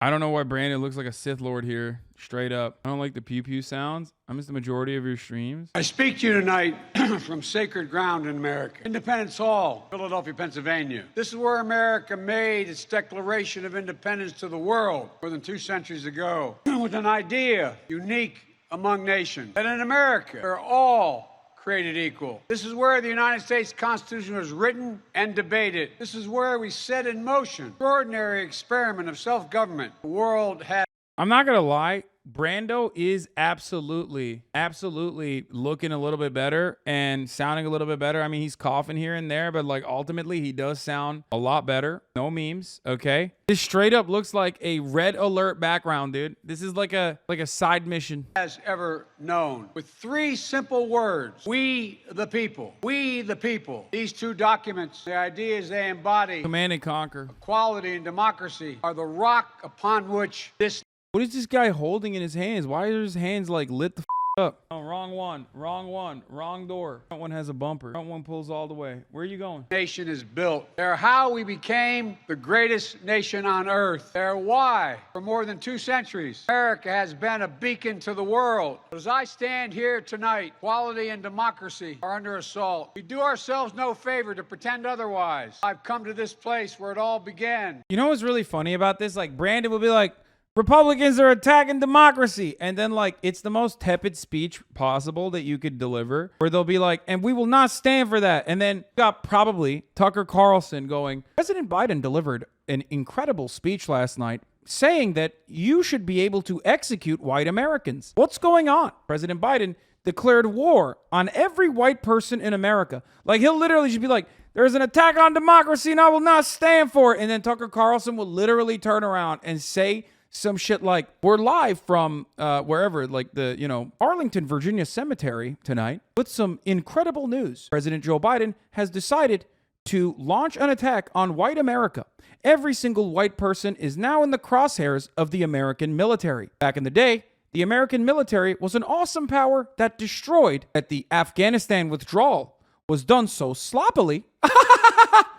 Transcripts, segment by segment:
I don't know why Brandon looks like a Sith Lord here. Straight up. I don't like the pew pew sounds. I miss the majority of your streams. I speak to you tonight from sacred ground in America. Independence Hall, Philadelphia, Pennsylvania. This is where America made its declaration of independence to the world more than 2 centuries ago with an idea unique among nations, that in America we're all created equal. This is where the United States Constitution was written and debated. This is where we set in motion an extraordinary experiment of self-government the world has. I'm not going to lie. Brando is absolutely looking a little bit better and sounding a little bit better. I mean, he's coughing here and there, but like ultimately he does sound a lot better. No memes, okay? This straight up looks like a red alert background, dude. This is like a side mission. Has ever known. With 3 simple words: we the people. We the people. These 2 documents, the ideas they embody, Command and conquer. equality and democracy, are the rock upon which this. What is this guy holding in his hands? Why are his hands like lit the up? Oh, wrong one, wrong door. Front one has a bumper. Front one pulls all the way. Where are you going? Nation is built. They're how we became the greatest nation on earth. They're why, for more than 2 centuries, America has been a beacon to the world. But as I stand here tonight, equality and democracy are under assault. We do ourselves no favor to pretend otherwise. I've come to this place where it all began. You know what's really funny about this? Like, Brandon will be like, Republicans are attacking democracy. And then, like, it's the most tepid speech possible that you could deliver, where they'll be like, and we will not stand for that. And then got probably Tucker Carlson going, President Biden delivered an incredible speech last night saying that you should be able to execute white Americans. What's going on? President Biden declared war on every white person in America. Like, he'll literally just be like, there's an attack on democracy and I will not stand for it. And then Tucker Carlson will literally turn around and say some shit like, we're live from wherever, like the, Arlington, Virginia cemetery tonight with some incredible news. President Joe Biden has decided to launch an attack on white America. Every single white person is now in the crosshairs of the American military. Back in the day, the American military was an awesome power that destroyed that the Afghanistan withdrawal was done so sloppily.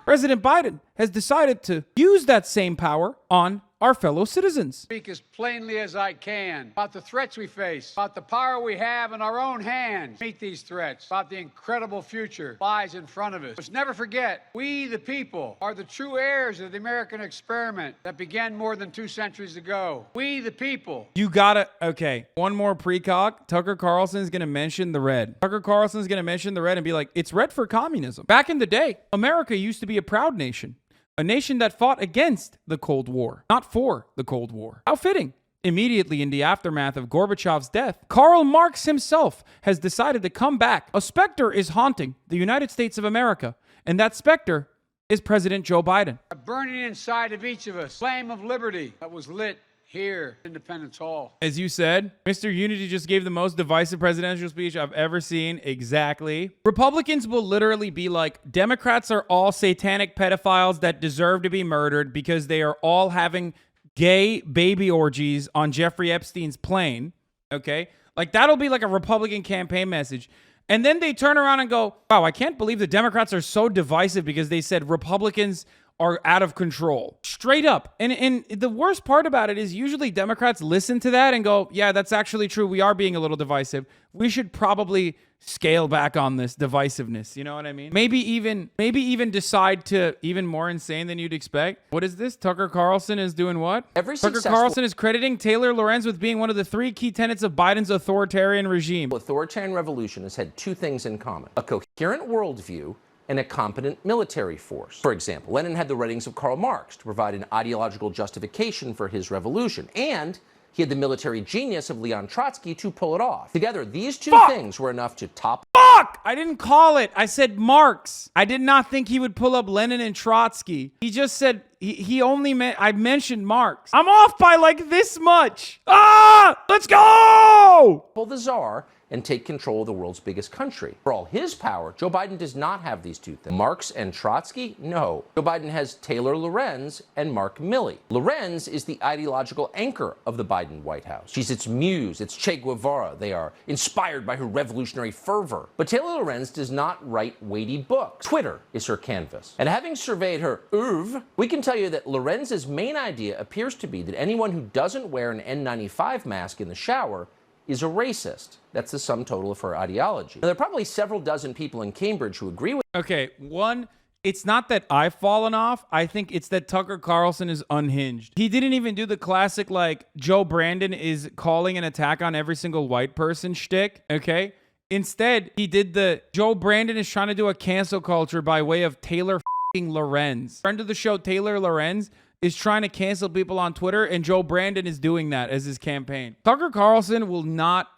President Biden has decided to use that same power on our fellow citizens. Speak as plainly as I can about the threats we face, about the power we have in our own hands to meet these threats, about the incredible future lies in front of us. Let's never forget, we the people are the true heirs of the American experiment that began more than 2 centuries ago. We the people. You gotta, okay, one more precog. Tucker Carlson's gonna mention the red. Tucker Carlson's gonna mention the red and be like, it's red for communism. Back in the day, America used to be a proud nation. A nation that fought against the Cold War, not for the Cold War. How fitting. Immediately in the aftermath of Gorbachev's death, Karl Marx himself has decided to come back. A specter is haunting the United States of America, and that specter is President Joe Biden. Burning inside of each of us, flame of liberty that was lit here, Independence Hall. As you said, Mr. Unity just gave the most divisive presidential speech I've ever seen. Exactly. Republicans will literally be like, Democrats are all satanic pedophiles that deserve to be murdered because they are all having gay baby orgies on Jeffrey Epstein's plane. Okay? Like, that'll be like a Republican campaign message. And then they turn around and go, wow, I can't believe the Democrats are so divisive because they said Republicans are out of control. Straight up. And the worst part about it is usually Democrats listen to that and go, yeah, that's actually true. We are being a little divisive. We should probably scale back on this divisiveness. You know what I mean? Maybe even decide to even more insane than you'd expect. What is this? Tucker Carlson is doing what? Tucker Carlson is crediting Taylor Lorenz with being one of the 3 key tenets of Biden's authoritarian regime. Authoritarian revolution has had 2 things in common: a coherent worldview and a competent military force. For example, Lenin had the writings of Karl Marx to provide an ideological justification for his revolution, and he had the military genius of Leon Trotsky to pull it off. Together, these 2 things were enough to top... Fuck! I didn't call it. I said Marx. I did not think he would pull up Lenin and Trotsky. He just said he only meant... I mentioned Marx. I'm off by like this much. Ah! Let's go! The Tsar and take control of the world's biggest country. For all his power, Joe Biden does not have these two things. Marx and Trotsky? No. Joe Biden has Taylor Lorenz and Mark Milley. Lorenz is the ideological anchor of the Biden White House. She's its muse, its Che Guevara. They are inspired by her revolutionary fervor. But Taylor Lorenz does not write weighty books. Twitter is her canvas. And having surveyed her oeuvre, we can tell you that Lorenz's main idea appears to be that anyone who doesn't wear an N95 mask in the shower is a racist. That's the sum total of her ideology. Now, there are probably several dozen people in Cambridge who agree with. Okay, one, it's not that I've fallen off. I think it's that Tucker Carlson is unhinged. He didn't even do the classic, like, Joe Brandon is calling an attack on every single white person shtick, okay? Instead, he did the Joe Brandon is trying to do a cancel culture by way of Taylor f***ing Lorenz. Friend of the show, Taylor Lorenz, is trying to cancel people on Twitter, and Joe Brandon is doing that as his campaign. Tucker Carlson will not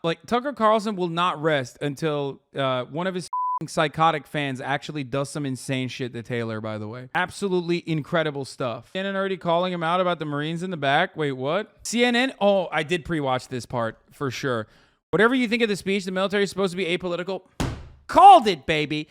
rest until one of his psychotic fans actually does some insane shit to Taylor, by the way. Absolutely incredible stuff. CNN already calling him out about the Marines in the back. Wait, what? CNN? Oh, I did pre-watch this part for sure. Whatever you think of the speech, the military is supposed to be apolitical. Called it, baby.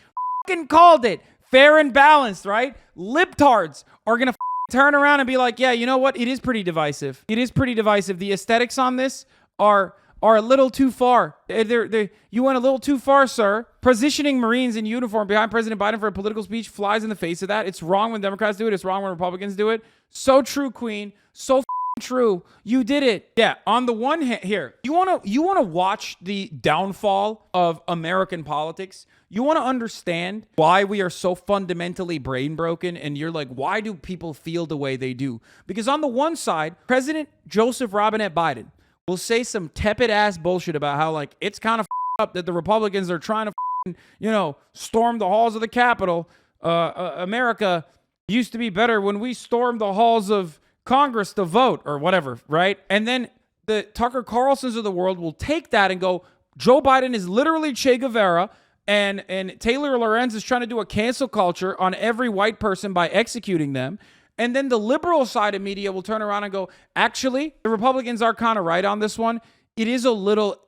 Fucking called it. Fair and balanced, right? Libtards are going to turn around and be like, yeah, you know what? It is pretty divisive. It is pretty divisive. The aesthetics on this are a little too far. You went a little too far, sir. Positioning Marines in uniform behind President Biden for a political speech flies in the face of that. It's wrong when Democrats do it. It's wrong when Republicans do it. So true, Queen. So true. You did it. Yeah. On the one hand, here, you want to watch the downfall of American politics. You want to understand why we are so fundamentally brain broken, and you're like, why do people feel the way they do? Because on the one side, President Joseph Robinette Biden will say some tepid ass bullshit about how, like, it's kind of up that the Republicans are trying to, storm the halls of the Capitol. America used to be better when we stormed the halls of Congress to vote or whatever, right? And then the Tucker Carlsons of the world will take that and go, Joe Biden is literally Che Guevara, and Taylor Lorenz is trying to do a cancel culture on every white person by executing them. And then the liberal side of media will turn around and go, actually, the Republicans are kind of right on this one. It is a little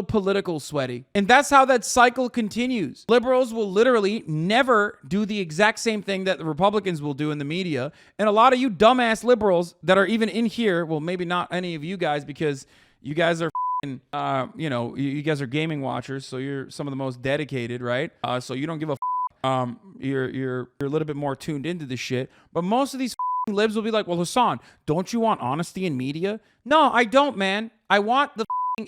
political sweaty. And that's how that cycle continues. Liberals will literally never do the exact same thing that the Republicans will do in the media. And a lot of you dumbass liberals that are even in here, well, maybe not any of you guys, because you guys are you guys are gaming watchers, so you're some of the most dedicated, right? So you don't give a you're a little bit more tuned into the shit. But most of these libs will be like, well, Hasan, don't you want honesty in media? No, I don't, man. I want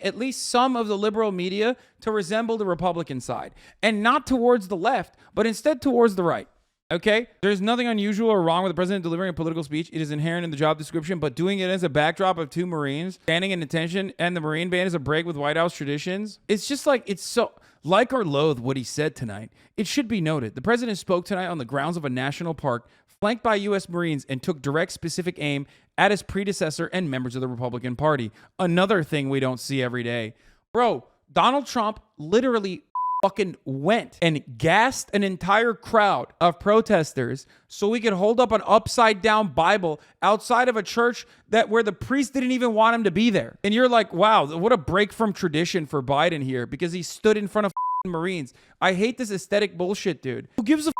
at least some of the liberal media to resemble the Republican side, and not towards the left, but instead towards the right. Okay? There's nothing unusual or wrong with the president delivering a political speech. It is inherent in the job description, but doing it as a backdrop of two Marines standing in attention and the Marine Band is a break with White House traditions. It's just like, it's so, like or loathe what he said tonight. It should be noted, the president spoke tonight on the grounds of a national park flanked by U.S. Marines and took direct specific aim at his predecessor and members of the Republican Party. Another thing we don't see every day. Bro, Donald Trump literally fucking went and gassed an entire crowd of protesters so he could hold up an upside down Bible outside of a church where the priest didn't even want him to be there. And you're like, wow, what a break from tradition for Biden here, because he stood in front of Marines. I hate this aesthetic bullshit, dude. Who gives a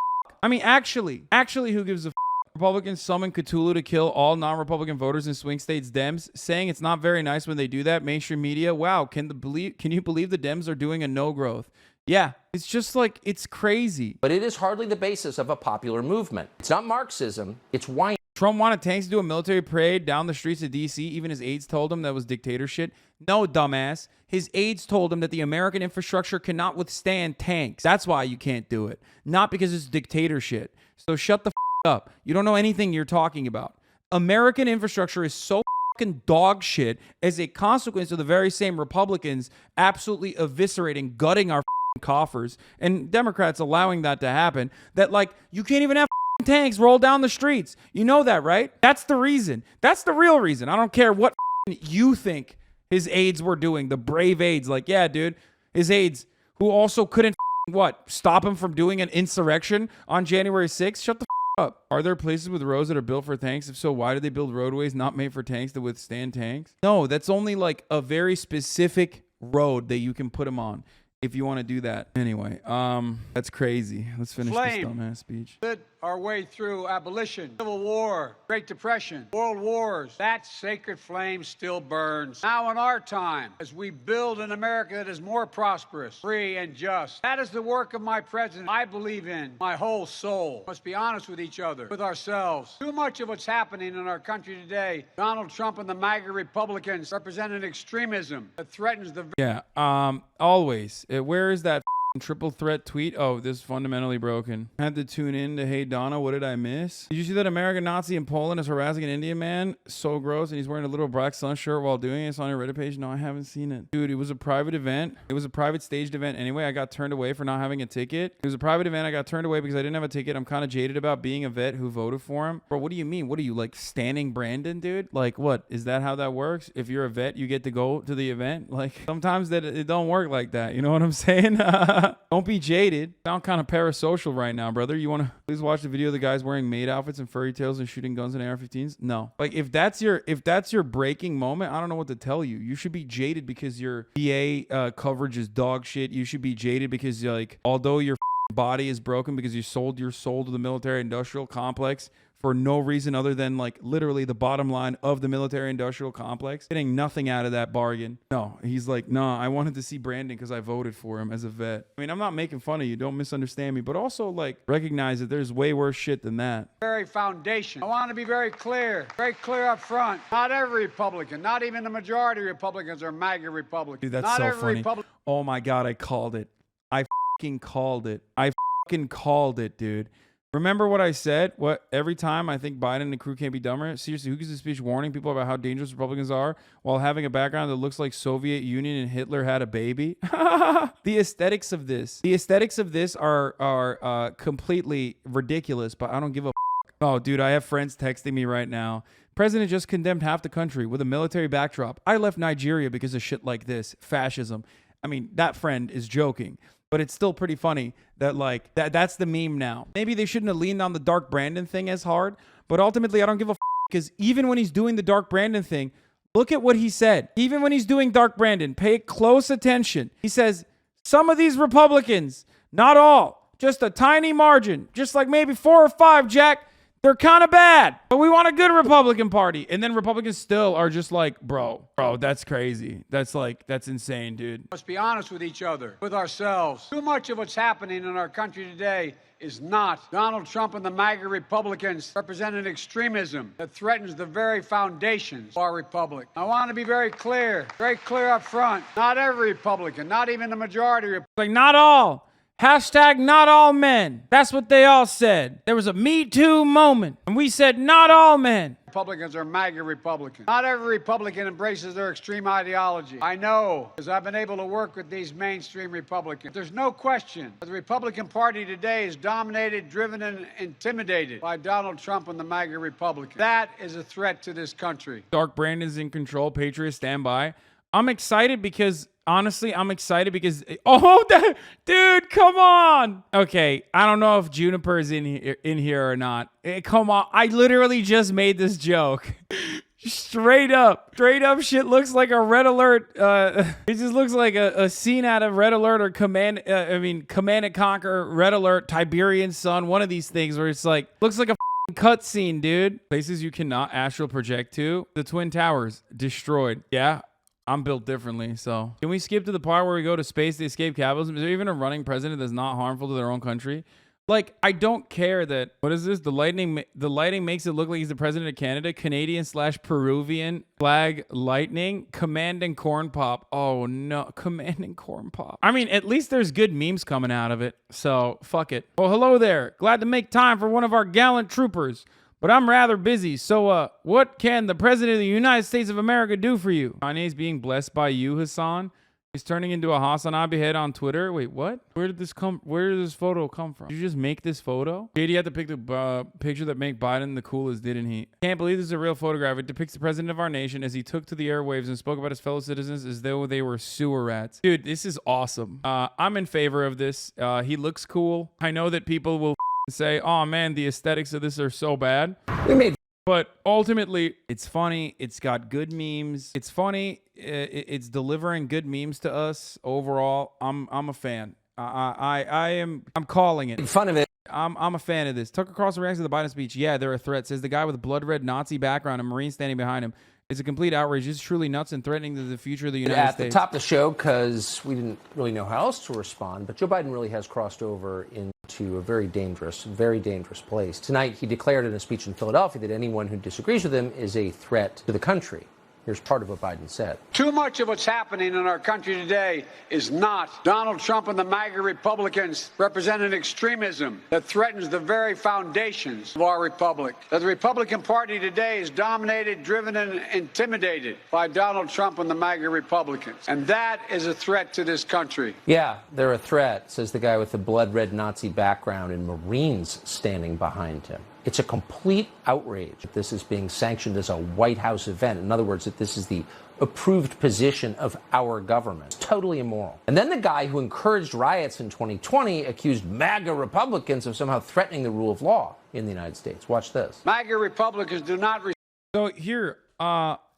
I mean, actually, who gives a Republicans summoned Cthulhu to kill all non-Republican voters in swing states Dems, saying it's not very nice when they do that. Mainstream media, wow, can you believe the Dems are doing a no growth? Yeah, it's just like, it's crazy. But it is hardly the basis of a popular movement. It's not Marxism, it's wine. Trump wanted tanks to do a military parade down the streets of D.C. Even his aides told him that was dictator shit. No, dumbass. His aides told him that the American infrastructure cannot withstand tanks. That's why you can't do it. Not because it's dictator shit. So shut the up. You don't know anything you're talking about. American infrastructure is so fucking dog shit as a consequence of the very same Republicans absolutely eviscerating, gutting our coffers, and Democrats allowing that to happen, that, like, you can't even have tanks roll down the streets. You know that, right? That's the reason. That's the real reason. I don't care what you think his aides were doing. The brave aides, like, yeah, dude, his aides who also couldn't stop him from doing an insurrection on January 6th. Shut the up. Are there places with roads that are built for tanks? If so, why do they build roadways not made for tanks to withstand tanks? No, that's only like a very specific road that you can put him on if you want to do that. Anyway, that's crazy. Let's finish this dumbass speech. Our way through abolition, Civil War, Great Depression, World Wars. That sacred flame still burns. Now in our time, as we build an America that is more prosperous, free, and just. That is the work of my president. I believe in my whole soul. Must be honest with each other, with ourselves. Too much of what's happening in our country today, Donald Trump and the MAGA Republicans represent an extremism that threatens the... Yeah, always. Where is that triple threat tweet? Oh, this is fundamentally broken. Had to tune in to Hey Donna, what did I miss? Did you see that American Nazi in Poland is harassing an Indian man? So gross, and he's wearing a little black sun shirt while doing it. It's on your Reddit page. No, I haven't seen it. Dude, it was a private event. It was a private staged event anyway. I got turned away for not having a ticket. It was a private event. I got turned away because I didn't have a ticket. I'm kind of jaded about being a vet who voted for him. Bro, what do you mean? What are you, like, standing Brandon, dude? Like, what? Is that how that works? If you're a vet, you get to go to the event? Like, sometimes that it don't work like that. You know what I'm saying? Don't be jaded. Sound kind of parasocial right now, brother. You want to please watch the video of the guys wearing maid outfits and furry tails and shooting guns and AR-15s? No. Like, if that's your breaking moment, I don't know what to tell you. You should be jaded because your VA coverage is dog shit. You should be jaded because, like, although your body is broken because you sold your soul to the military industrial complex for no reason other than, like, literally the bottom line of the military industrial complex, getting nothing out of that bargain. No, he's like, nah, I wanted to see Brandon because I voted for him as a vet. I mean, I'm not making fun of you. Don't misunderstand me, but also, like, recognize that there's way worse shit than that. Very foundation. I want to be very clear up front. Not every Republican, not even the majority of Republicans are MAGA Republicans. Dude, that's not so every funny. Oh my God, I called it. I fucking called it. I fucking called it, dude. Remember what I said? What every time I think Biden and the crew can't be dumber? Seriously, who gives a speech warning people about how dangerous Republicans are while having a background that looks like Soviet Union and Hitler had a baby? The aesthetics of this are completely ridiculous, but I don't give a Oh, dude, I have friends texting me right now. President just condemned half the country with a military backdrop. I left Nigeria because of shit like this. Fascism. I mean, that friend is joking. But it's still pretty funny that, like, that's the meme now. Maybe they shouldn't have leaned on the Dark Brandon thing as hard, but ultimately I don't give a because even when he's doing the Dark Brandon thing, look at what he said. Even when he's doing Dark Brandon, pay close attention. He says, some of these Republicans, not all, just a tiny margin, just like maybe 4 or 5, Jack, they're kind of bad, but we want a good Republican Party. And then Republicans still are just like, bro, that's crazy. That's insane, dude. Let's be honest with each other, with ourselves. Too much of what's happening in our country today is not. Donald Trump and the MAGA Republicans represent an extremism that threatens the very foundations of our republic. I want to be very clear up front. Not every Republican, not even the majority. Like, not all. Hashtag not all men. That's what they all said. There was a Me Too moment, and we said not all men. Republicans are MAGA Republicans. Not every Republican embraces their extreme ideology. I know, because I've been able to work with these mainstream Republicans. There's no question that the Republican Party today is dominated, driven, and intimidated by Donald Trump and the MAGA Republicans. That is a threat to this country. Dark Brandon's in control. Patriots stand by. I'm excited because... Honestly, I'm excited because... Oh, dude, come on. Okay, I don't know if Juniper is in here or not. Come on. I literally just made this joke. Straight up shit looks like a Red Alert. It just looks like a scene out of Red Alert or Command and Conquer, Red Alert, Tiberian Sun, one of these things where it's like, looks like a cutscene, dude. Places you cannot astral project to. The Twin Towers, destroyed. Yeah. I'm built differently, so. Can we skip to the part where we go to space to escape capitalism? Is there even a running president that's not harmful to their own country? Like, I don't care that, what is this? The lighting makes it look like he's the president of Canada. Canadian/Peruvian flag lightning. Command and corn pop. Oh no, command and corn pop. I mean, at least there's good memes coming out of it, so fuck it. Oh, hello there. Glad to make time for one of our gallant troopers. But I'm rather busy, so what can the President of the United States of America do for you? Kanye's being blessed by you, Hasan. He's turning into a Hasanabi head on Twitter. Wait, what? Where did this photo come from? Did you just make this photo? JD had to pick the picture that made Biden the coolest, didn't he? Can't believe this is a real photograph. It depicts the president of our nation as he took to the airwaves and spoke about his fellow citizens as though they were sewer rats. Dude, this is awesome. I'm in favor of this. He looks cool. I know that people will say, oh man, the aesthetics of this are so bad. We made But ultimately, it's funny. It's got good memes. It's funny. It's delivering good memes to us overall. I'm a fan. I'm calling it. Fun of it. I'm a fan of this. Tucker Carlson reacts to the Biden speech. Yeah, they're a threat. Says the guy with a blood red Nazi background and Marine standing behind him. It's a complete outrage. This is truly nuts and threatening to the future of the United States. At the top of the show, because we didn't really know how else to respond, but Joe Biden really has crossed over into a very dangerous place. Tonight, he declared in a speech in Philadelphia that anyone who disagrees with him is a threat to the country. Here's part of what Biden said. Too much of what's happening in our country today is not Donald Trump and the MAGA Republicans representing extremism that threatens the very foundations of our republic. That the Republican Party today is dominated, driven, and intimidated by Donald Trump and the MAGA Republicans. And that is a threat to this country. Yeah, they're a threat, says the guy with the blood red Nazi background and Marines standing behind him. It's a complete outrage that this is being sanctioned as a White House event. In other words, that this is the approved position of our government. It's totally immoral. And then the guy who encouraged riots in 2020 accused MAGA Republicans of somehow threatening the rule of law in the United States. Watch this. MAGA Republicans do not... So here,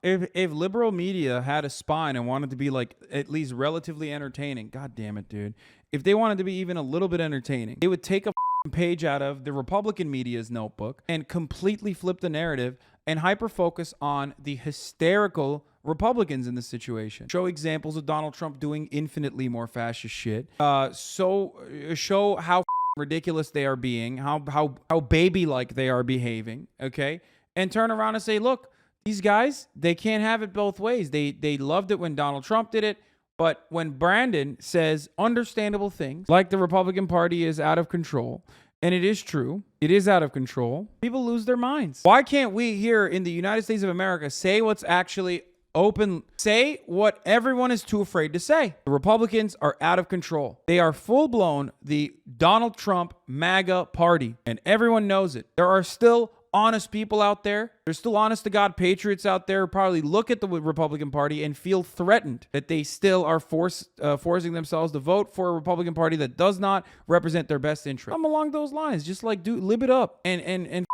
if liberal media had a spine and wanted to be like at least relatively entertaining, god damn it, dude. If they wanted to be even a little bit entertaining, they would take a page out of the Republican media's notebook and completely flip the narrative and hyper-focus on the hysterical Republicans in this situation. Show examples of Donald Trump doing infinitely more fascist shit. Show how ridiculous they are being, how baby-like they are behaving, okay? And turn around and say, look, these guys, they can't have it both ways. They loved it when Donald Trump did it. But when Brandon says understandable things, like the Republican Party is out of control, and it is true, it is out of control, people lose their minds. Why can't we here in the United States of America say what's actually open, say what everyone is too afraid to say? The Republicans are out of control. They are full-blown the Donald Trump MAGA party, and everyone knows it. There are still honest people out there. There's still honest to God patriots out there who probably look at the Republican Party and feel threatened that they still are forcing themselves to vote for a Republican Party that does not represent their best interest. I'm along those lines. Just like live it up and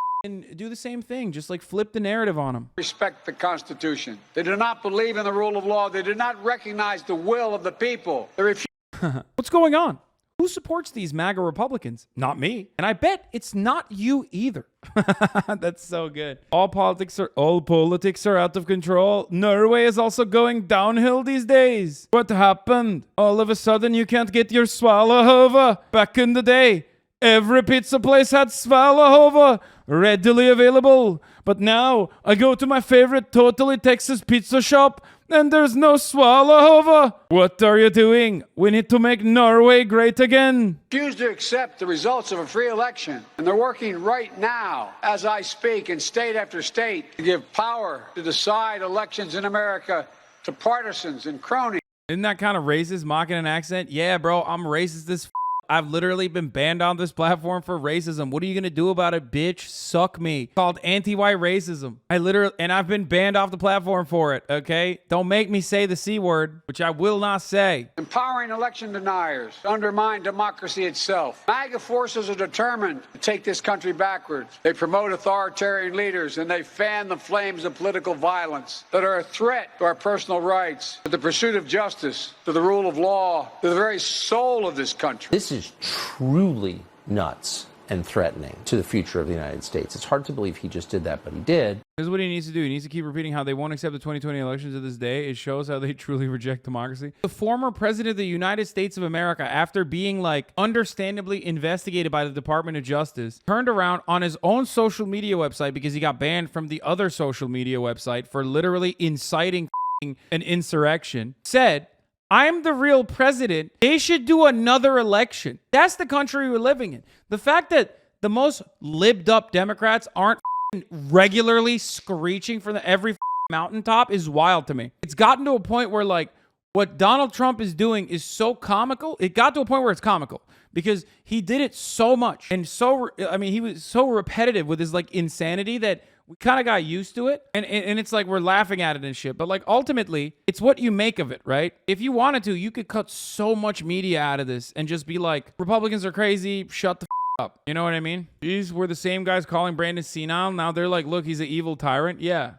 do the same thing. Just like flip the narrative on them. Respect the Constitution. They do not believe in the rule of law. They do not recognize the will of the people. They refuse. What's going on? Who supports these MAGA Republicans? Not me. And I bet it's not you either. That's so good. All politics are out of control. Norway is also going downhill these days. What happened? All of a sudden you can't get your Svalahova. Back in the day, every pizza place had Svalahova readily available. But now I go to my favorite Totally Texas pizza shop and there's no Svalahova. What are you doing? We need to make Norway great again. Refuse to accept the results of a free election. And they're working right now, as I speak, in state after state to give power to decide elections in America to partisans and cronies. Isn't that kind of racist, mocking an accent? Yeah, bro, I'm racist as I've literally been banned on this platform for racism. What are you going to do about it, bitch? Suck me. Called anti-white racism. I've been banned off the platform for it, okay? Don't make me say the C word, which I will not say. Empowering election deniers to undermine democracy itself. MAGA forces are determined to take this country backwards. They promote authoritarian leaders and they fan the flames of political violence that are a threat to our personal rights, to the pursuit of justice, to the rule of law, to the very soul of this country. This is truly nuts and threatening to the future of the United States. It's hard to believe he just did that, but he did. This is what he needs to do. He needs to keep repeating how they won't accept the 2020 elections to this day. It shows how they truly reject democracy. The former president of the United States of America, after being understandably investigated by the Department of Justice, turned around on his own social media website because he got banned from the other social media website for literally inciting an insurrection, said, I'm the real president. They should do another election. That's the country we're living in. The fact that the most libbed up Democrats aren't regularly screeching from every mountaintop is wild to me. It's gotten to a point where what Donald Trump is doing is so comical. It got to a point where it's comical because he did it so much and he was so repetitive with his insanity that we kind of got used to it, and it's we're laughing at it and shit. But ultimately, it's what you make of it, right? If you wanted to, you could cut so much media out of this and just be Republicans are crazy, shut the up. You know what I mean? These were the same guys calling Brandon senile. Now they're like, look, he's an evil tyrant. Yeah.